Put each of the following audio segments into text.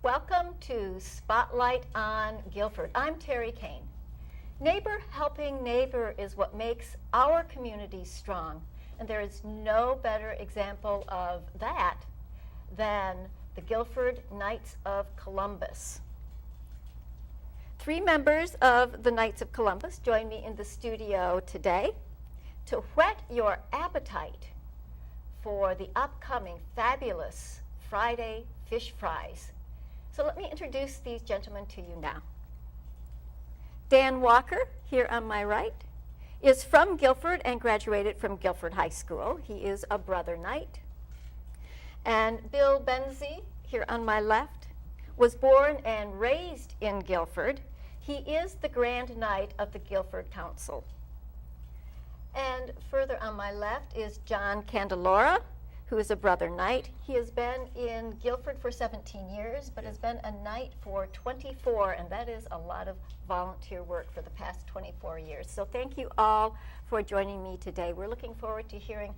Welcome to Spotlight on Guilford. I'm Terry Kane. Neighbor helping neighbor is what makes our community strong, and there is no better example of that than the Guilford Knights of Columbus. 3 members of the Knights of Columbus join me in the studio today to whet your appetite for the upcoming fabulous Friday fish fries. So let me introduce these gentlemen to you now. Dan Walker, here on my right, is from Guilford and graduated from Guilford High School. He is a brother knight. And Bill Benzie, here on my left, was born and raised in Guilford. He is the Grand Knight of the Guilford Council. And further on my left is John Candelora, who is a brother knight. He has been in Guilford for 17 years, but has been a knight for 24, and that is a lot of volunteer work for the past 24 years. So thank you all for joining me today. We're looking forward to hearing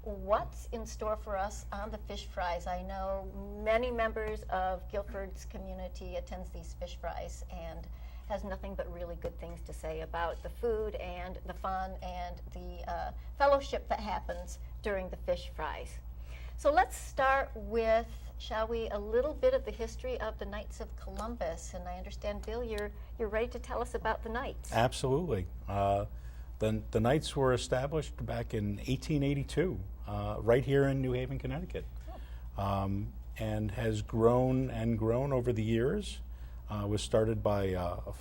what's in store for us on the fish fries. I know many members of Guilford's community attends these fish fries and has nothing but really good things to say about the food and the fun and the fellowship that happens during the fish fries. So let's start with, shall we, a little bit of the history of the Knights of Columbus. And I understand, Bill, you're ready to tell us about the Knights. Absolutely. The Knights were established back in 1882, right here in New Haven, Connecticut, and has grown and grown over the years. Was started by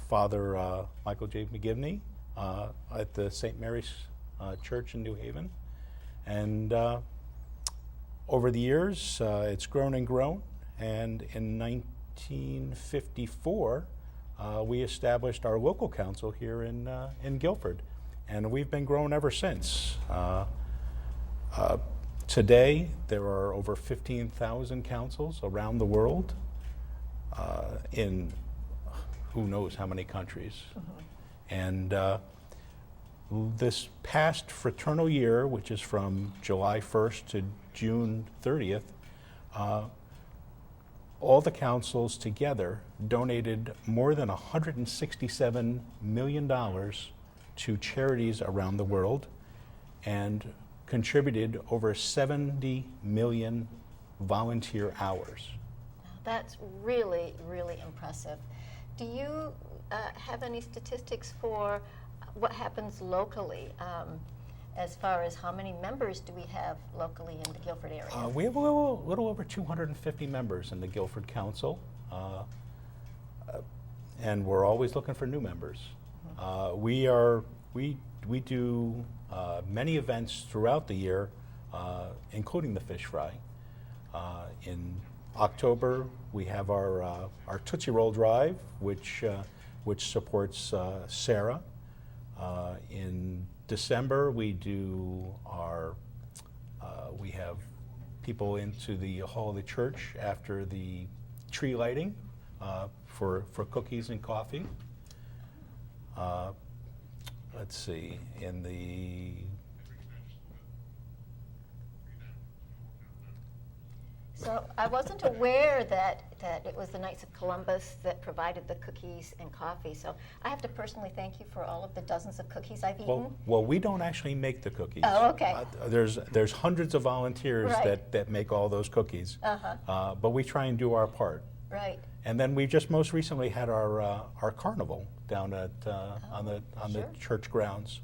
Father Michael J. McGivney at the St. Mary's Church in New Haven. And over the years, it's grown and grown. And in 1954, we established our local council here in Guilford. And we've been growing ever since. Today, there are over 15,000 councils around the world in who knows how many countries. And this past fraternal year, which is from July 1st to June 30th, all the councils together donated more than $167 million to charities around the world and contributed over 70 million volunteer hours. That's really, really impressive. Do you have any statistics for what happens locally as far as how many members do we have locally in the Guilford area? We have a little over 250 members in the Guilford Council, and we're always looking for new members. We do many events throughout the year, including the fish fry. In October, we have our Tootsie Roll Drive, which supports Sarah. In December, we do we have people into the hall of the church after the tree lighting for cookies and coffee. Let's see, in the So I wasn't aware that it was the Knights of Columbus that provided the cookies and coffee. So I have to personally thank you for all of the dozens of cookies I've eaten. Well, we don't actually make the cookies. Oh, okay. There's hundreds of volunteers Right. that make all those cookies. But we try and do our part. Right. And then we just most recently had our carnival down at on the church grounds,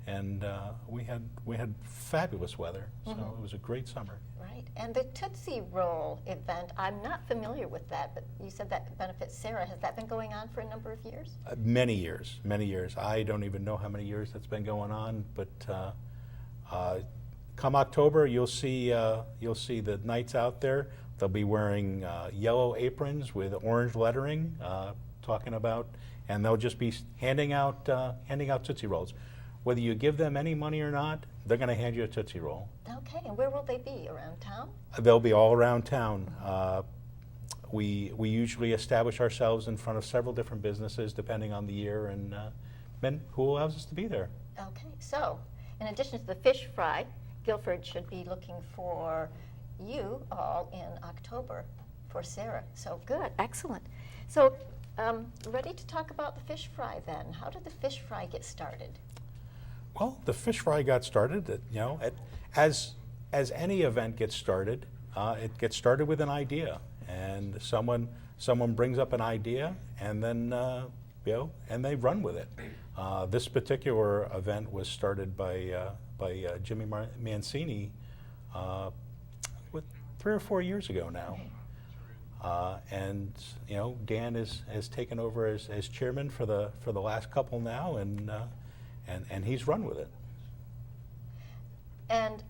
and we had fabulous weather. So it was a great summer. Right. And the Tootsie Roll event, I'm not familiar with that, but you said that benefits Sarah. Has that been going on for a number of years? Many years. I don't even know how many years that's been going on, but come October, you'll see the Knights out there. They'll be wearing yellow aprons with orange lettering, talking about, and they'll just be handing out Tootsie Rolls. Whether you give them any money or not, they're going to hand you a Tootsie Roll. Okay, and where will they be? Around town? They'll be all around town. We usually establish ourselves in front of several different businesses, depending on the year and who allows us to be there. Okay, so in addition to the fish fry, Guilford should be looking for you all in October for Sarah. So good, excellent. So ready to talk about the fish fry then. How did the fish fry get started? Well, the fish fry got started, as any event gets started, it gets started with an idea, and someone brings up an idea, and then and they run with it. This particular event was started by Jimmy Mancini 3 or 4 years ago now. And Dan has taken over as chairman for the last couple now, and he's run with it. And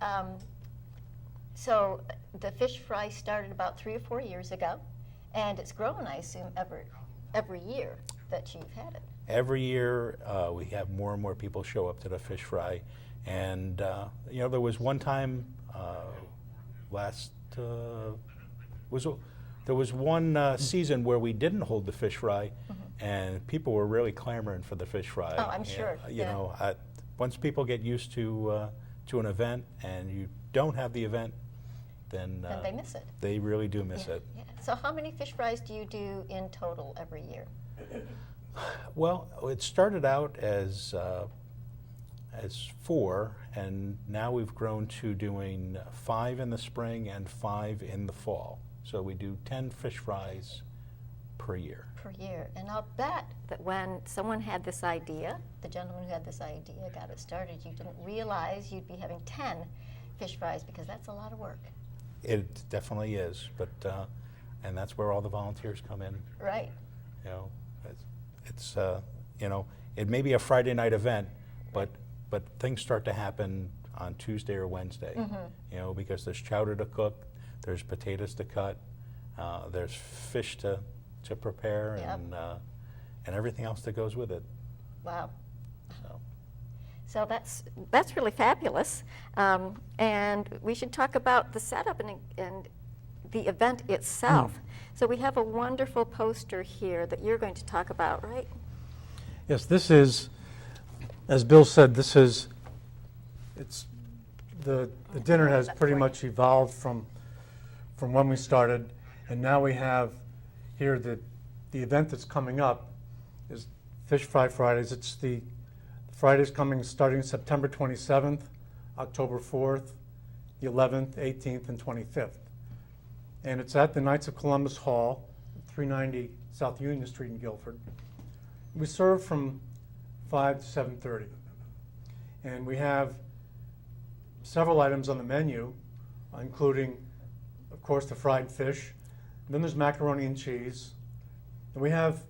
so the fish fry started about 3 or 4 years ago, and it's grown, I assume, every year that you've had it. Every year we have more and more people show up to the fish fry, and there was one time there was one season where we didn't hold the fish fry, and people were really clamoring for the fish fry. Oh, I'm sure. Once people get used to an event and you don't have the event, then they miss it. They really do miss it. Yeah. So how many fish fries do you do in total every year? Well, it started out as 4, and now we've grown to doing 5 in the spring and 5 in the fall. So we do 10 fish fries per year. Per year. And I'll bet that when someone had this idea, the gentleman who had this idea got it started, you didn't realize you'd be having 10 fish fries, because that's a lot of work. It definitely is, but and that's where all the volunteers come in. Right. It's it may be a Friday night event, but things start to happen on Tuesday or Wednesday. Because there's chowder to cook, there's potatoes to cut, there's fish to prepare, and everything else that goes with it. Wow. So that's really fabulous, and we should talk about the setup and the event itself. So we have a wonderful poster here that you're going to talk about, right? Yes, this is, as Bill said, the dinner has pretty much evolved from when we started, and now we have here the event that's coming up is Fish Fry Fridays. It's the Fridays starting September 27th, October 4th, the 11th, 18th, and 25th. And it's at the Knights of Columbus Hall, 390 South Union Street in Guilford. We serve from 5 to 7:30. And we have several items on the menu, including, of course, the fried fish. Then there's macaroni and cheese. And we have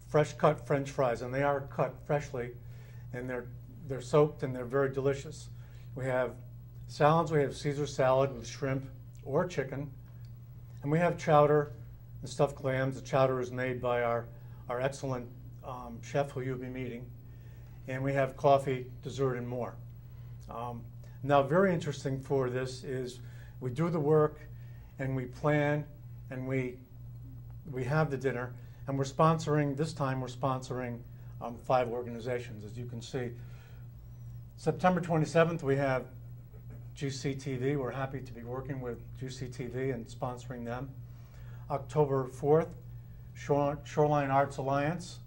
fresh cut French fries, and they are cut freshly, and they're soaked and they're very delicious. We have salads. We have Caesar salad with shrimp or chicken. And we have chowder and stuffed clams. The chowder is made by our excellent chef who you'll be meeting. And we have coffee, dessert, and more. Now, very interesting for this is we do the work and we plan and we have the dinner. And this time we're sponsoring 5 organizations, as you can see. September 27th, we have GCTV. We're happy to be working with GCTV and sponsoring them. October 4th, Shoreline Arts Alliance.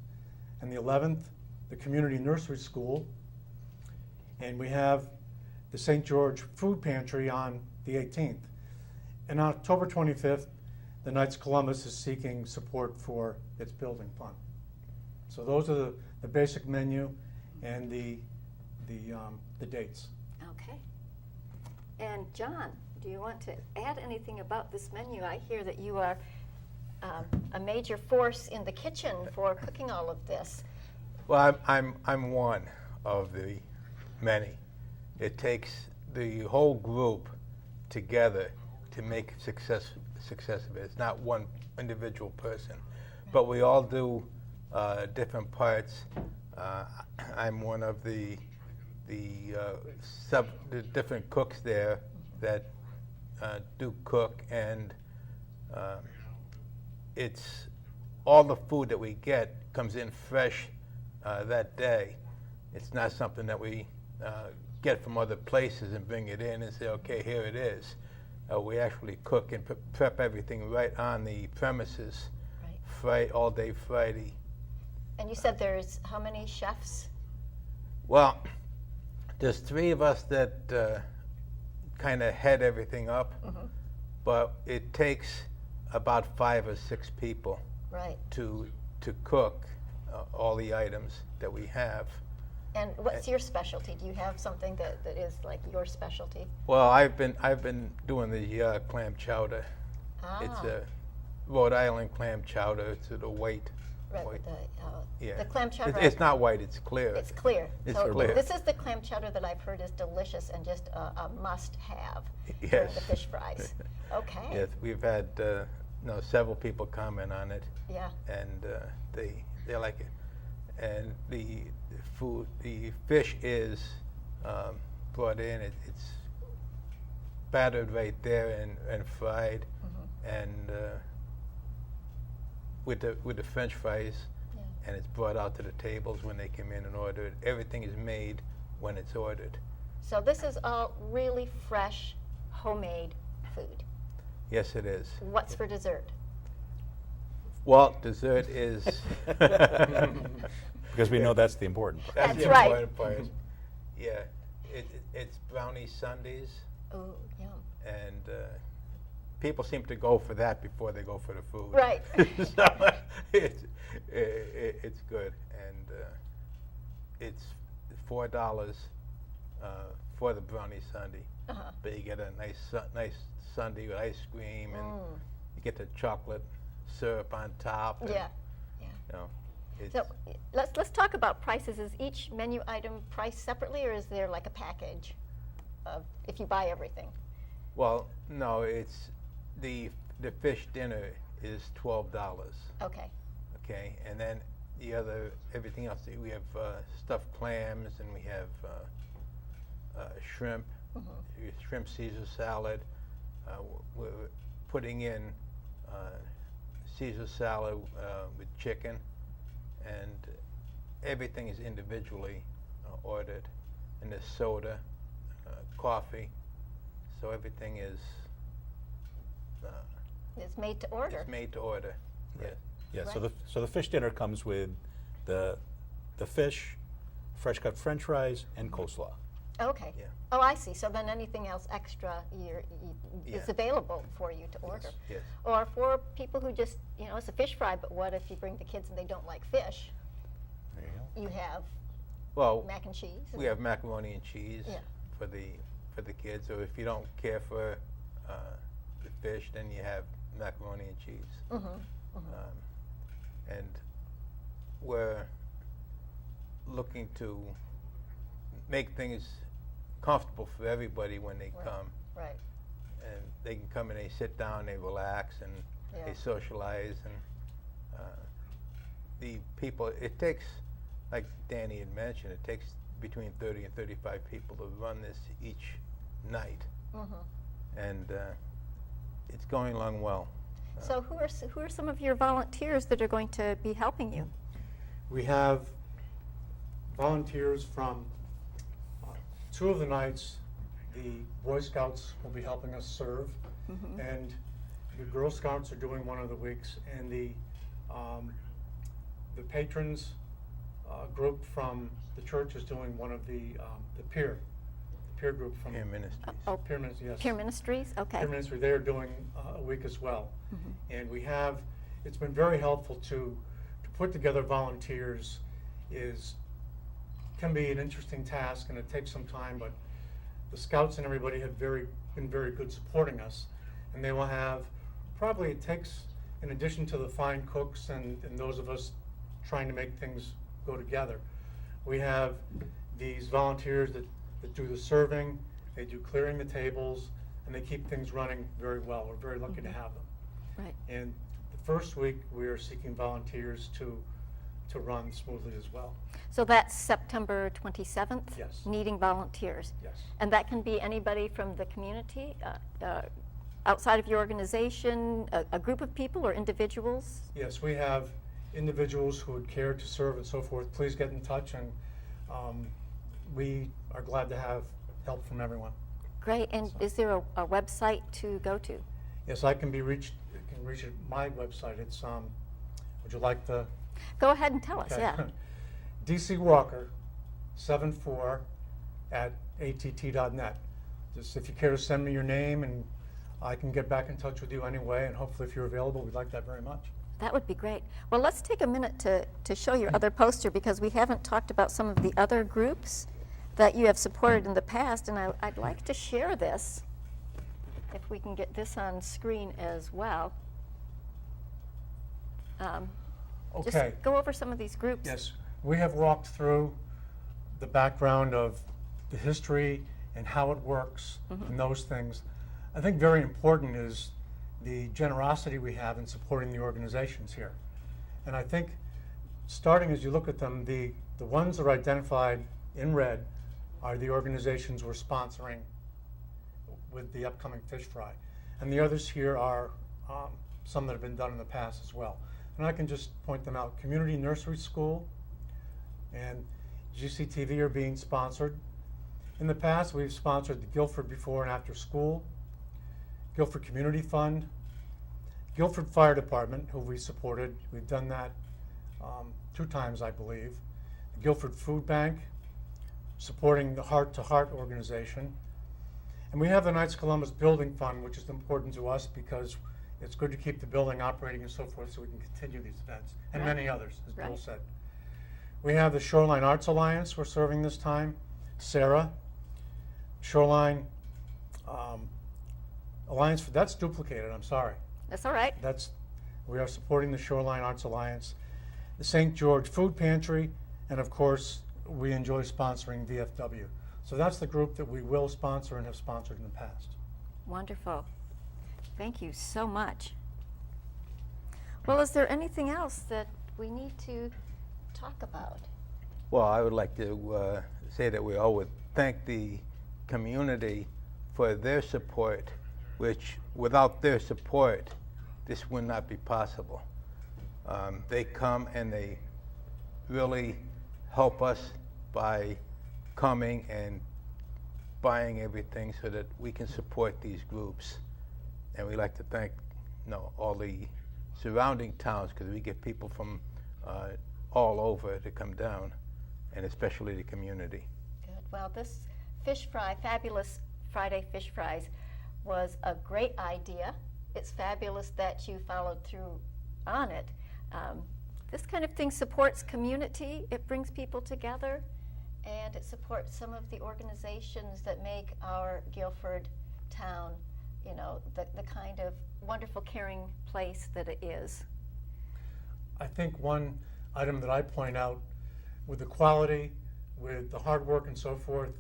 And the 11th, the Community Nursery School. And we have the St. George Food Pantry on the 18th. And on October 25th, the Knights of Columbus is seeking support for its building fund. So those are the basic menu and the dates. Okay. And John, do you want to add anything about this menu? I hear that you are a major force in the kitchen for cooking all of this. Well, I'm one of the many. It takes the whole group together to make success of it. It's not one individual person, but we all do different parts. I'm one of the different cooks there that do cook, and it's all the food that we get comes in fresh that day. It's not something that we get from other places and bring it in and say, okay, here it is. We actually cook and prep everything right on the premises, Right. all day Friday. And you said there's how many chefs? Well, there's 3 of us that kind of head everything up, but it takes about 5 or 6 people Right. to cook all the items that we have. And what's your specialty? Do you have something that is like your specialty? Well, I've been doing the clam chowder. It's Ah. a Rhode Island clam chowder. It's the white. Right, white. with the clam chowder. It's not white. It's clear. It's clear. It's So clear. this is the clam chowder that I've heard is delicious and just a must-have during Yes. the fish fries. Okay. Yes, we've had several people comment on it, Yeah. and they like it. And the fish is brought in. It's battered right there and fried, and with the French fries, Yeah. and it's brought out to the tables when they come in and order it. Everything is made when it's ordered. So this is all really fresh, homemade food. Yes, it is. What's for dessert? Well, dessert is. Because we know that's the important part. That's the right. important part. Yeah, it's brownie sundaes, Oh, yum. and people seem to go for that before they go for the food. Right. So it's good, and it's $4 for the brownie sundae. Uh-huh. But you get a nice sundae with ice cream, and you get the chocolate syrup on top. And, Yeah. Yeah. You know, it's, So let's talk about prices. Is each menu item priced separately, or is there like a package of if you buy everything? well, no, it's the fish dinner is $12. Okay. Okay, and then everything else. We have stuffed clams, and we have shrimp, shrimp Caesar salad. We're putting in Caesar salad with chicken, and everything is individually ordered. And there's soda, coffee, so everything is It's made to order. it's made to order. Yes. Yeah, Right. so the fish dinner comes with the fish, fresh cut French fries, and coleslaw. Okay. Yeah. Oh, I see. So then anything else extra is Yeah. available for you to order. Yes. Or for people who just, it's a fish fry, but what if you bring the kids and they don't like fish? There you go. You have Well, mac and cheese. we have macaroni and cheese Yeah. for the kids. Or if you don't care for the fish, then you have macaroni and cheese. And we're looking to make things comfortable for everybody when they Right. come. Right. And they can come and they sit down, they relax, and Yeah. they socialize. And the people, it takes, like Danny had mentioned, it takes between 30 and 35 people to run this each night. And it's going along well. So who are some of your volunteers that are going to be helping you? We have volunteers from 2 of the nights. The Boy Scouts will be helping us serve, and the Girl Scouts are doing one of the weeks, and the patrons group from the church is doing one of the peer group from Peer Ministries. Oh, Peer Ministry, yes. Peer Ministries? Okay. Peer Ministry, they are doing a week as well. And it's been very helpful to put together volunteers can be an interesting task, and it takes some time, but the Scouts and everybody have been very good supporting us. And they will have, probably it takes, in addition to the fine cooks and those of us trying to make things go together, we have these volunteers that do the serving, they do clearing the tables, and they keep things running very well. We're very lucky to have them. Right. And the first week, we are seeking volunteers to run smoothly as well. So that's September 27th? Yes. Needing volunteers. Yes. And that can be anybody from the community, outside of your organization, a group of people or individuals? Yes, we have individuals who would care to serve and so forth. Please get in touch, and we are glad to have help from everyone. Great. And So- is there a website to go to? Yes, I can be reached, you can reach at my website. It's, would you like the? Go ahead and tell us, Okay. yeah. DC Walker 74 at att.net. Just if you care to send me your name, and I can get back in touch with you anyway, and hopefully if you're available, we'd like that very much. That would be great. Well, let's take a minute to show your other poster, because we haven't talked about some of the other groups that you have supported in the past, and I'd like to share this, if we can get this on screen as well. Okay. Just go over some of these groups. Yes, we have walked through the background of the history and how it works and those things. I think very important is the generosity we have in supporting the organizations here. And I think starting as you look at them, the ones that are identified in red are the organizations we're sponsoring with the upcoming fish fry. And the others here are some that have been done in the past as well. And I can just point them out. Community Nursery School and GCTV are being sponsored. In the past, we've sponsored the Guilford Before and After School, Guilford Community Fund, Guilford Fire Department, who we supported. We've done that 2 times, I believe. The Guilford Food Bank, supporting the Heart to Heart organization. And we have the Knights of Columbus Building Fund, which is important to us because it's good to keep the building operating and so forth so we can continue these events, and Right. many others, as Bill Right. said. We have the Shoreline Arts Alliance we're serving this time, Sarah. Shoreline Alliance, that's duplicated, I'm sorry. That's all right. We are supporting the Shoreline Arts Alliance, the St. George Food Pantry, and of course, we enjoy sponsoring VFW. So that's the group that we will sponsor and have sponsored in the past. Wonderful. Thank you so much. Well, is there anything else that we need to talk about? Well, I would like to say that we all would thank the community for their support, which without their support, this would not be possible. They come and they really help us by coming and buying everything so that we can support these groups. And we like to thank all the surrounding towns, because we get people from all over to come down, and especially the community. Good. Well, this fish fry, Fabulous Friday Fish Fries, was a great idea. It's fabulous that you followed through on it. This kind of thing supports community. It brings people together, and it supports some of the organizations that make our Guilford town, the kind of wonderful, caring place that it is. I think one item that I point out, with the quality, with the hard work and so forth,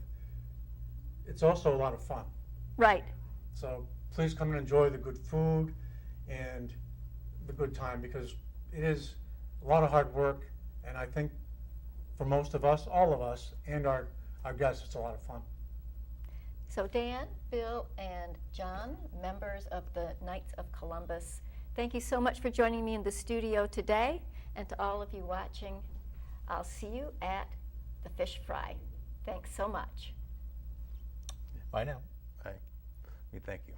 it's also a lot of fun. Right. So please come and enjoy the good food and the good time, because it is a lot of hard work, and I think for most of us, all of us, and our guests, it's a lot of fun. So Dan, Bill, and John, members of the Knights of Columbus, thank you so much for joining me in the studio today. And to all of you watching, I'll see you at the Fish Fry. Thanks so much. Bye now. We thank you.